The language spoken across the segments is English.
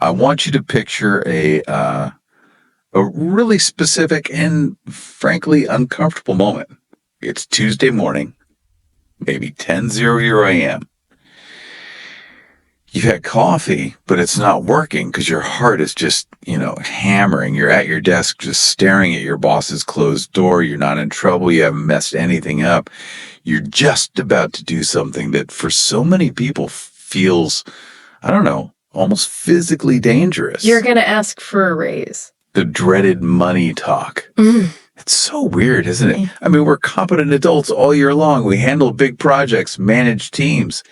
I want you to picture a really specific and frankly uncomfortable moment. It's Tuesday morning, maybe 10:00 a.m. You've had coffee, but it's not working because your heart is just, hammering. You're at your desk just staring at your boss's closed door. You're not in trouble. You haven't messed anything up. You're just about to do something that for so many people feels, I don't know, almost physically dangerous. You're going to ask for a raise. The dreaded money talk. It's so weird, isn't it? I mean, we're competent adults all year long. We handle big projects, manage teams.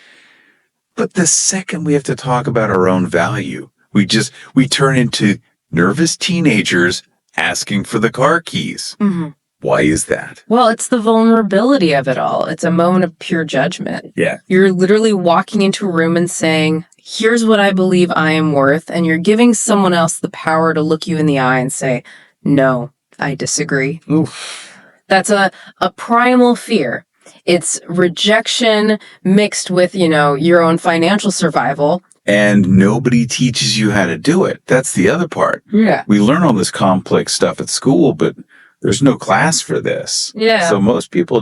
But the second we have to talk about our own value, we turn into nervous teenagers asking for the car keys. Mm-hmm. Why is that? Well, it's the vulnerability of it all. It's a moment of pure judgment. Yeah. You're literally walking into a room and saying, here's what I believe I am worth. And you're giving someone else the power to look you in the eye and say, no, I disagree. Oof. That's a primal fear. It's rejection mixed with, your own financial survival. And nobody teaches you how to do it. That's the other part. Yeah. We learn all this complex stuff at school, but there's no class for this. Yeah. So most people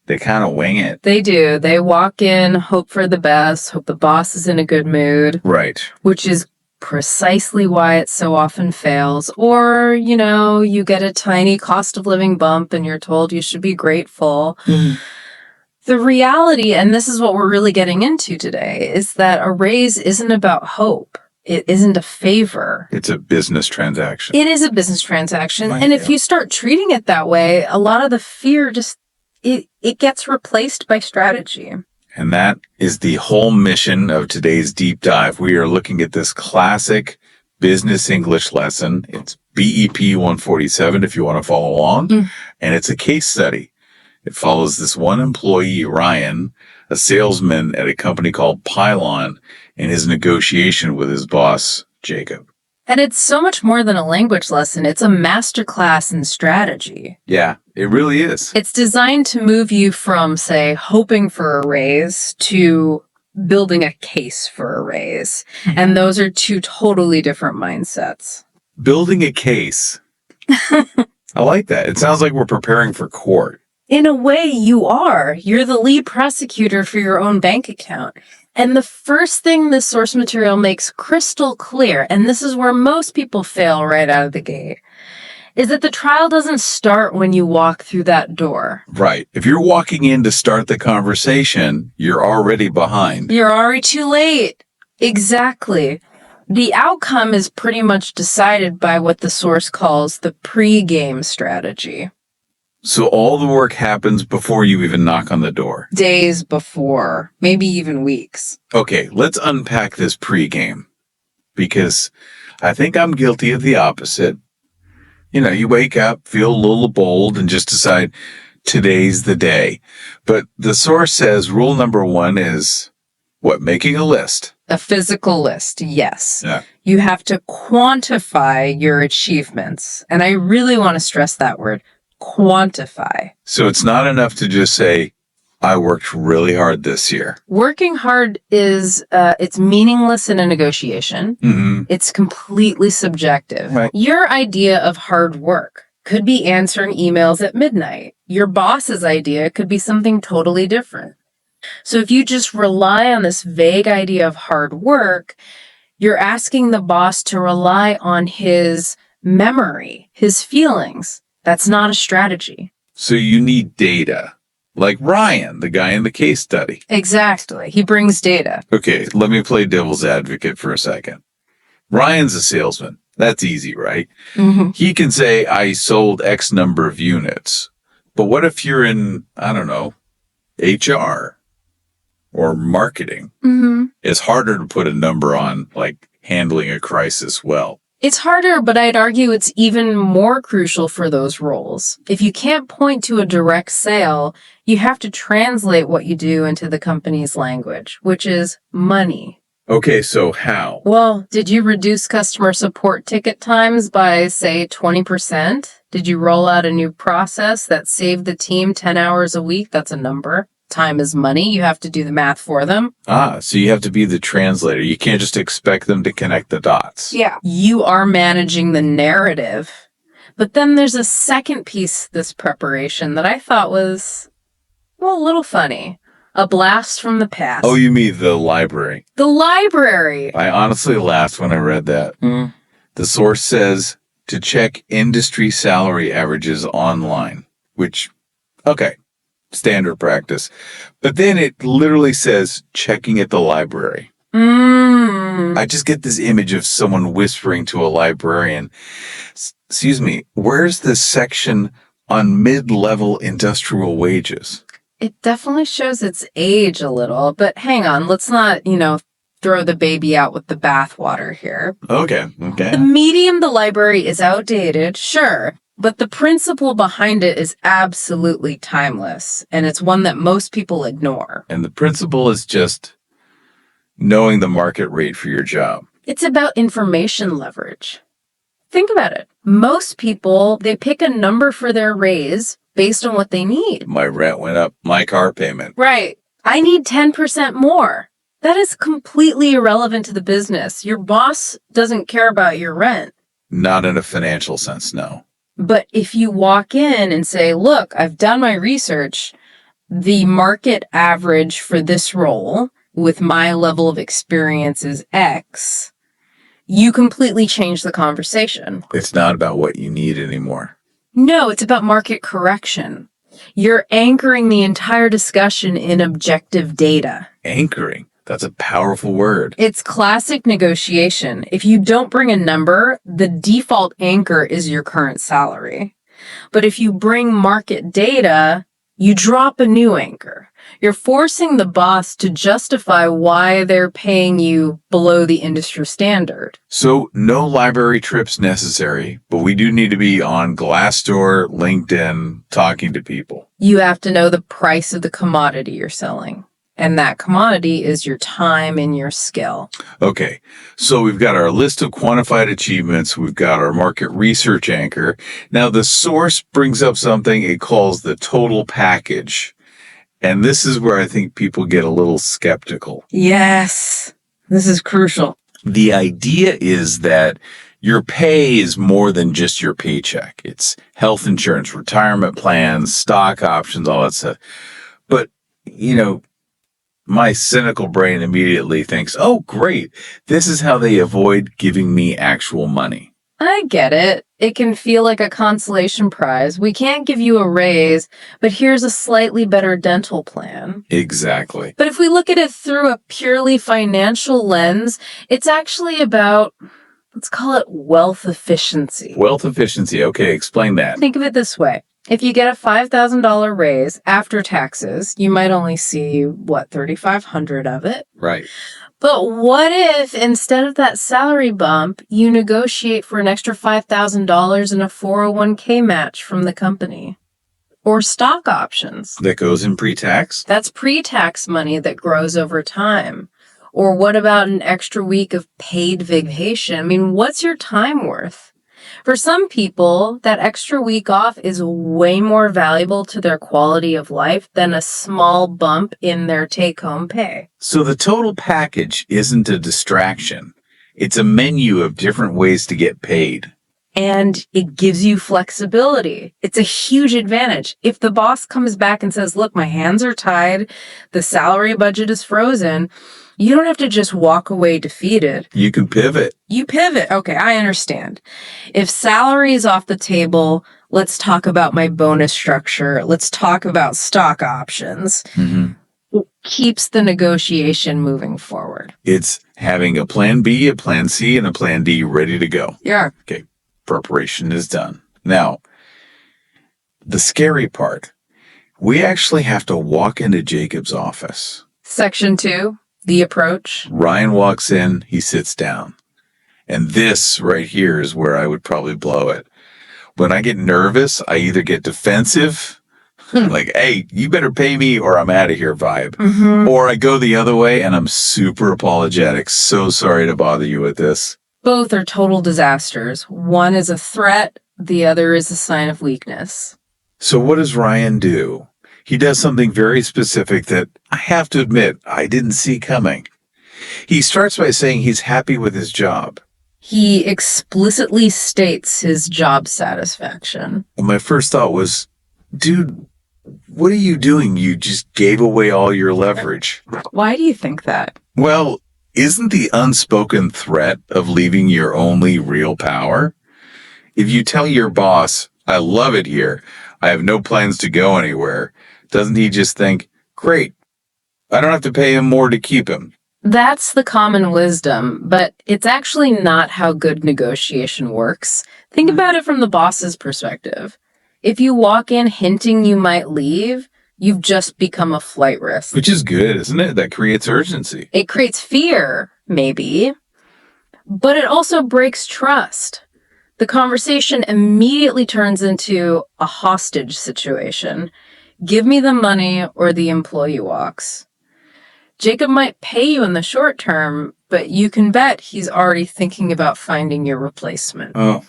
they kind of wing it. They do. They walk in, hope for the best, hope the boss is in a good mood. Right. Which is precisely why it so often fails. Or, you get a tiny cost of living bump and you're told you should be grateful. The reality, and this is what we're really getting into today, is that a raise isn't about hope. It isn't a favor. It's a business transaction. It is a business transaction. Right, and if you start treating it that way, a lot of the fear it gets replaced by strategy. And that is the whole mission of today's deep dive. We are looking at this classic business English lesson. It's BEP 147 if you want to follow along. And it's a case study. It follows this one employee, Ryan, a salesman at a company called Pylon, in his negotiation with his boss, Jacob. And it's so much more than a language lesson. It's a masterclass in strategy. Yeah, it really is. It's designed to move you from, say, hoping for a raise to building a case for a raise. And those are two totally different mindsets. Building a case. I like that. It sounds like we're preparing for court. In a way, you are. You're the lead prosecutor for your own bank account. And the first thing this source material makes crystal clear, and this is where most people fail right out of the gate, is that the trial doesn't start when you walk through that door. Right. If you're walking in to start the conversation, you're already behind. You're already too late. Exactly. The outcome is pretty much decided by what the source calls the pre-game strategy. So all the work happens before you even knock on the door. Days before, maybe even weeks. Okay, let's unpack this pregame, because I think I'm guilty of the opposite. You wake up, feel a little bold, and just decide today's the day. But the source says rule number 1 is what? Making a list. A physical list, yes. Yeah. You have to quantify your achievements. And I really want to stress that word. Quantify. So it's not enough to just say, I worked really hard this year. Working hard is, it's meaningless in a negotiation. Mm-hmm. It's completely subjective. Right. Your idea of hard work could be answering emails at midnight. Your boss's idea could be something totally different. So if you just rely on this vague idea of hard work, you're asking the boss to rely on his memory, his feelings. That's not a strategy. So you need data. Like Ryan, the guy in the case study. Exactly. He brings data. Okay, let me play devil's advocate for a second. Ryan's a salesman. That's easy, right? Mm-hmm. He can say, I sold X number of units. But what if you're in, I don't know, HR or marketing? Mm-hmm. It's harder to put a number on, like, handling a crisis well. It's harder, but I'd argue it's even more crucial for those roles. If you can't point to a direct sale, you have to translate what you do into the company's language, which is money. Okay, so how? Well, did you reduce customer support ticket times by, say, 20%? Did you roll out a new process that saved the team 10 hours a week? That's a number. time is money. You have to do the math for them. So you have to be the translator. You can't just expect them to connect the dots. Yeah. You are managing the narrative. But then there's a second piece to this preparation that I thought was, well, a little funny. A blast from the past. Oh, you mean the library? The library. I honestly laughed when I read that. The source says to check industry salary averages online, which, okay, standard practice. But then it literally says checking at the library. I just get this image of someone whispering to a librarian, excuse me, where's this section on mid-level industrial wages? It definitely shows its age a little, but hang on, let's not, throw the baby out with the bathwater here. Okay. The medium, the library, is outdated, sure, but the principle behind it is absolutely timeless, and it's one that most people ignore. And the principle is just knowing the market rate for your job. It's about information leverage. Think about it. Most people, they pick a number for their raise based on what they need. My rent went up, my car payment. Right. I need 10% more. That is completely irrelevant to the business. Your boss doesn't care about your rent. Not in a financial sense, no. But if you walk in and say, look, I've done my research, the market average for this role with my level of experience is X, you completely change the conversation. It's not about what you need anymore. No, it's about market correction. You're anchoring the entire discussion in objective data. Anchoring. That's a powerful word. It's classic negotiation. If you don't bring a number, the default anchor is your current salary. But if you bring market data, you drop a new anchor. You're forcing the boss to justify why they're paying you below the industry standard. So no library trips necessary, but we do need to be on Glassdoor, LinkedIn, talking to people. You have to know the price of the commodity you're selling. And that commodity is your time and your skill. Okay, so we've got our list of quantified achievements. We've got our market research anchor. Now the source brings up something it calls the total package. And this is where I think people get a little skeptical. Yes, this is crucial. The idea is that your pay is more than just your paycheck. It's health insurance, retirement plans, stock options, all that stuff. But, my cynical brain immediately thinks, oh, great. This is how they avoid giving me actual money. I get it. It can feel like a consolation prize. We can't give you a raise, but here's a slightly better dental plan. Exactly. But if we look at it through a purely financial lens, it's actually about, let's call it wealth efficiency. Wealth efficiency. Okay, explain that. Think of it this way. If you get a $5,000 raise after taxes, you might only see, $3,500 of it. Right. But what if instead of that salary bump, you negotiate for an extra $5,000 in a 401k match from the company? Or stock options? That goes in pre-tax? That's pre-tax money that grows over time. Or what about an extra week of paid vacation? I mean, what's your time worth? For some people, that extra week off is way more valuable to their quality of life than a small bump in their take-home pay. So the total package isn't a distraction. It's a menu of different ways to get paid. And it gives you flexibility. It's a huge advantage. If the boss comes back and says, look, my hands are tied, the salary budget is frozen, you don't have to just walk away defeated. You can pivot. You pivot. Okay, I understand. If salary is off the table, let's talk about my bonus structure. Let's talk about stock options. It keeps the negotiation moving forward. It's having a plan B, a plan C, and a plan D ready to go. Yeah. Okay, preparation is done. Now, the scary part, we actually have to walk into Jacob's office. Section 2. The approach. Ryan walks in, he sits down. And this right here is where I would probably blow it. When I get nervous, I either get defensive, like, hey, you better pay me or I'm out of here vibe. Or I go the other way and I'm super apologetic. So sorry to bother you with this. Both are total disasters. One is a threat. The other is a sign of weakness. So what does Ryan do? He does something very specific that I have to admit I didn't see coming. He starts by saying he's happy with his job. He explicitly states his job satisfaction. And my first thought was, dude, what are you doing? You just gave away all your leverage. Why do you think that? Well, isn't the unspoken threat of leaving your only real power? If you tell your boss, I love it here, I have no plans to go anywhere, doesn't he just think, great, I don't have to pay him more to keep him? That's the common wisdom, but it's actually not how good negotiation works. Think about it from the boss's perspective. If you walk in hinting you might leave, you've just become a flight risk. Which is good, isn't it? That creates urgency. It creates fear, maybe, but it also breaks trust. The conversation immediately turns into a hostage situation. Give me the money or the employee walks. Jacob might pay you in the short term, but you can bet he's already thinking about finding your replacement. Oh,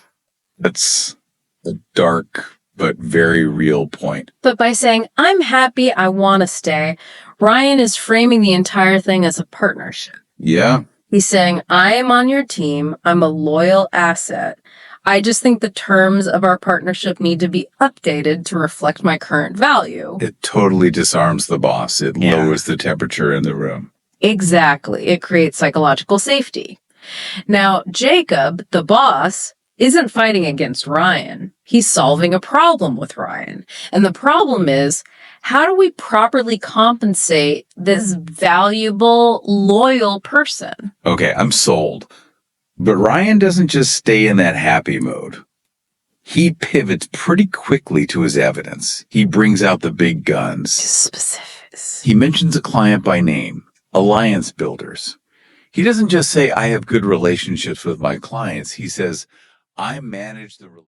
that's a dark but very real point. But by saying, I'm happy, I want to stay, Ryan is framing the entire thing as a partnership. Yeah. He's saying, I am on your team. I'm a loyal asset. I just think the terms of our partnership need to be updated to reflect my current value. It totally disarms the boss. It lowers the temperature in the room. Exactly. It creates psychological safety. Now, Jacob, the boss, isn't fighting against Ryan. He's solving a problem with Ryan. And the problem is, how do we properly compensate this valuable, loyal person? Okay, I'm sold. But Ryan doesn't just stay in that happy mode. He pivots pretty quickly to his evidence. He brings out the big guns. Specifics. He mentions a client by name, Alliance Builders. He doesn't just say, I have good relationships with my clients. He says, I manage the